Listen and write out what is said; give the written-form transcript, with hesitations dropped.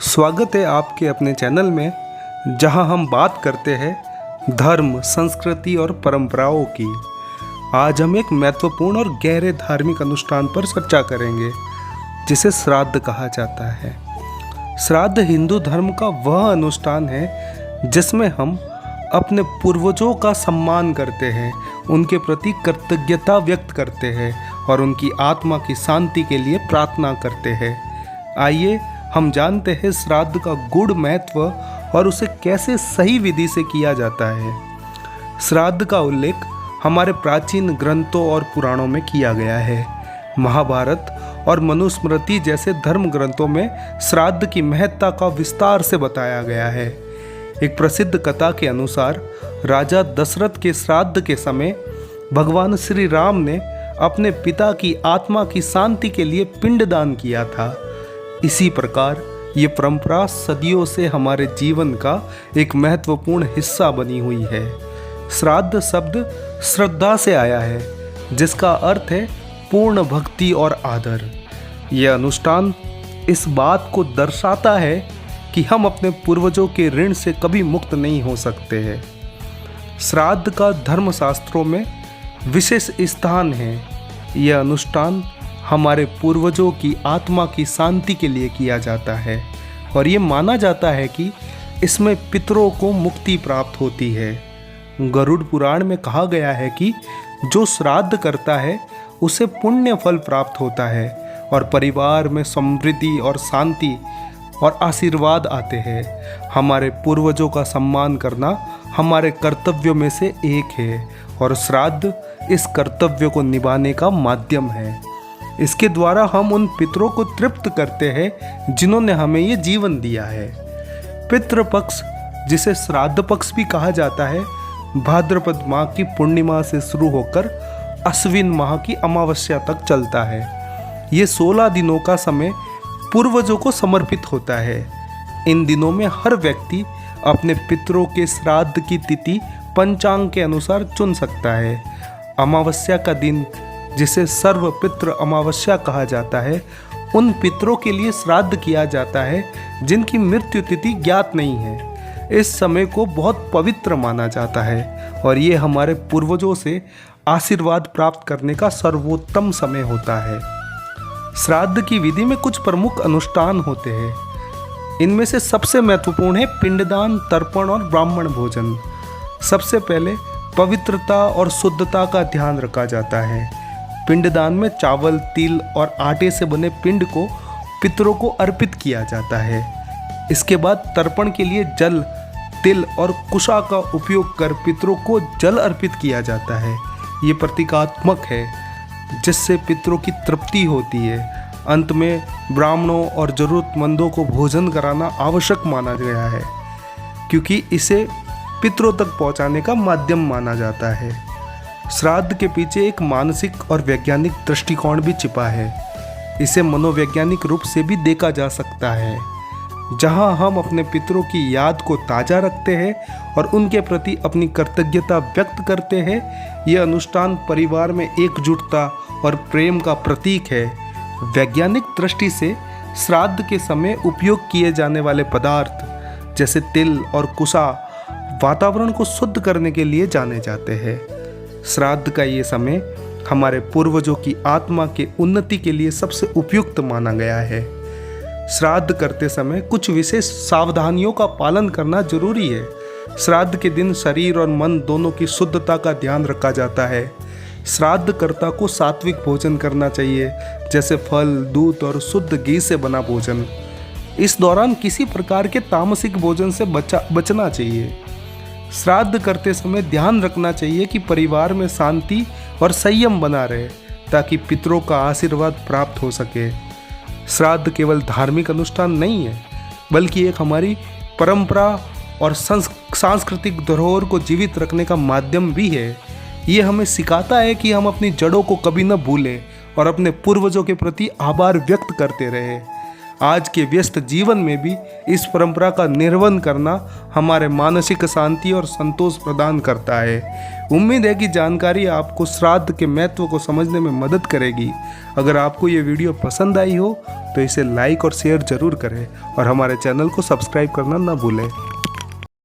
स्वागत है आपके अपने चैनल में, जहां हम बात करते हैं धर्म, संस्कृति और परंपराओं की। आज हम एक महत्वपूर्ण और गहरे धार्मिक अनुष्ठान पर चर्चा करेंगे, जिसे श्राद्ध कहा जाता है। श्राद्ध हिंदू धर्म का वह अनुष्ठान है जिसमें हम अपने पूर्वजों का सम्मान करते हैं, उनके प्रति कृतज्ञता व्यक्त करते हैं और उनकी आत्मा की शांति के लिए प्रार्थना करते हैं। आइए हम जानते हैं श्राद्ध का गूढ़ महत्व और उसे कैसे सही विधि से किया जाता है। श्राद्ध का उल्लेख हमारे प्राचीन ग्रंथों और पुराणों में किया गया है। महाभारत और मनुस्मृति जैसे धर्म ग्रंथों में श्राद्ध की महत्ता का विस्तार से बताया गया है। एक प्रसिद्ध कथा के अनुसार राजा दशरथ के श्राद्ध के समय भगवान श्री राम ने अपने पिता की आत्मा की शांति के लिए पिंडदान किया था। इसी प्रकार ये परंपरा सदियों से हमारे जीवन का एक महत्वपूर्ण हिस्सा बनी हुई है। श्राद्ध शब्द श्रद्धा से आया है, जिसका अर्थ है पूर्ण भक्ति और आदर। यह अनुष्ठान इस बात को दर्शाता है कि हम अपने पूर्वजों के ऋण से कभी मुक्त नहीं हो सकते हैं। श्राद्ध का धर्मशास्त्रों में विशेष स्थान है। यह अनुष्ठान हमारे पूर्वजों की आत्मा की शांति के लिए किया जाता है और ये माना जाता है कि इसमें पितरों को मुक्ति प्राप्त होती है। गरुड़ पुराण में कहा गया है कि जो श्राद्ध करता है उसे पुण्य फल प्राप्त होता है और परिवार में समृद्धि और शांति और आशीर्वाद आते हैं। हमारे पूर्वजों का सम्मान करना हमारे कर्तव्यों में से एक है और श्राद्ध इस कर्तव्य को निभाने का माध्यम है। इसके द्वारा हम उन पितरों को तृप्त करते हैं जिन्होंने हमें ये जीवन दिया है। पितृपक्ष, जिसे श्राद्ध पक्ष भी कहा जाता है, भाद्रपद माह की पूर्णिमा से शुरू होकर अश्विन माह की अमावस्या तक चलता है। ये 16 दिनों का समय पूर्वजों को समर्पित होता है। इन दिनों में हर व्यक्ति अपने पितरों के श्राद्ध की तिथि पंचांग के अनुसार चुन सकता है। अमावस्या का दिन, जिसे सर्व पितृ अमावस्या कहा जाता है, उन पितरों के लिए श्राद्ध किया जाता है जिनकी मृत्यु तिथि ज्ञात नहीं है। इस समय को बहुत पवित्र माना जाता है और ये हमारे पूर्वजों से आशीर्वाद प्राप्त करने का सर्वोत्तम समय होता है। श्राद्ध की विधि में कुछ प्रमुख अनुष्ठान होते हैं। इनमें से सबसे महत्वपूर्ण है पिंडदान, तर्पण और ब्राह्मण भोजन। सबसे पहले पवित्रता और शुद्धता का ध्यान रखा जाता है। पिंडदान में चावल, तिल और आटे से बने पिंड को पितरों को अर्पित किया जाता है। इसके बाद तर्पण के लिए जल, तिल और कुशा का उपयोग कर पितरों को जल अर्पित किया जाता है। ये प्रतीकात्मक है, जिससे पितरों की तृप्ति होती है। अंत में ब्राह्मणों और जरूरतमंदों को भोजन कराना आवश्यक माना गया है, क्योंकि इसे पितरों तक पहुंचाने का माध्यम माना जाता है। श्राद्ध के पीछे एक मानसिक और वैज्ञानिक दृष्टिकोण भी छिपा है। इसे मनोवैज्ञानिक रूप से भी देखा जा सकता है, जहां हम अपने पितरों की याद को ताज़ा रखते हैं और उनके प्रति अपनी कृतज्ञता व्यक्त करते हैं। यह अनुष्ठान परिवार में एकजुटता और प्रेम का प्रतीक है। वैज्ञानिक दृष्टि से श्राद्ध के समय उपयोग किए जाने वाले पदार्थ जैसे तिल और कुशा वातावरण को शुद्ध करने के लिए जाने जाते हैं। श्राद्ध का ये समय हमारे पूर्वजों की आत्मा के उन्नति के लिए सबसे उपयुक्त माना गया है। श्राद्ध करते समय कुछ विशेष सावधानियों का पालन करना जरूरी है। श्राद्ध के दिन शरीर और मन दोनों की शुद्धता का ध्यान रखा जाता है। श्राद्धकर्ता को सात्विक भोजन करना चाहिए, जैसे फल, दूध और शुद्ध घी से बना भोजन। इस दौरान किसी प्रकार के तामसिक भोजन से बचना चाहिए। श्राद्ध करते समय ध्यान रखना चाहिए कि परिवार में शांति और संयम बना रहे, ताकि पितरों का आशीर्वाद प्राप्त हो सके। श्राद्ध केवल धार्मिक अनुष्ठान नहीं है, बल्कि एक हमारी परंपरा और सांस्कृतिक धरोहर को जीवित रखने का माध्यम भी है। ये हमें सिखाता है कि हम अपनी जड़ों को कभी न भूलें और अपने पूर्वजों के प्रति आभार व्यक्त करते रहें। आज के व्यस्त जीवन में भी इस परंपरा का निर्वहन करना हमारे मानसिक शांति और संतोष प्रदान करता है। उम्मीद है कि जानकारी आपको श्राद्ध के महत्व को समझने में मदद करेगी। अगर आपको ये वीडियो पसंद आई हो तो इसे लाइक और शेयर जरूर करें और हमारे चैनल को सब्सक्राइब करना ना भूलें।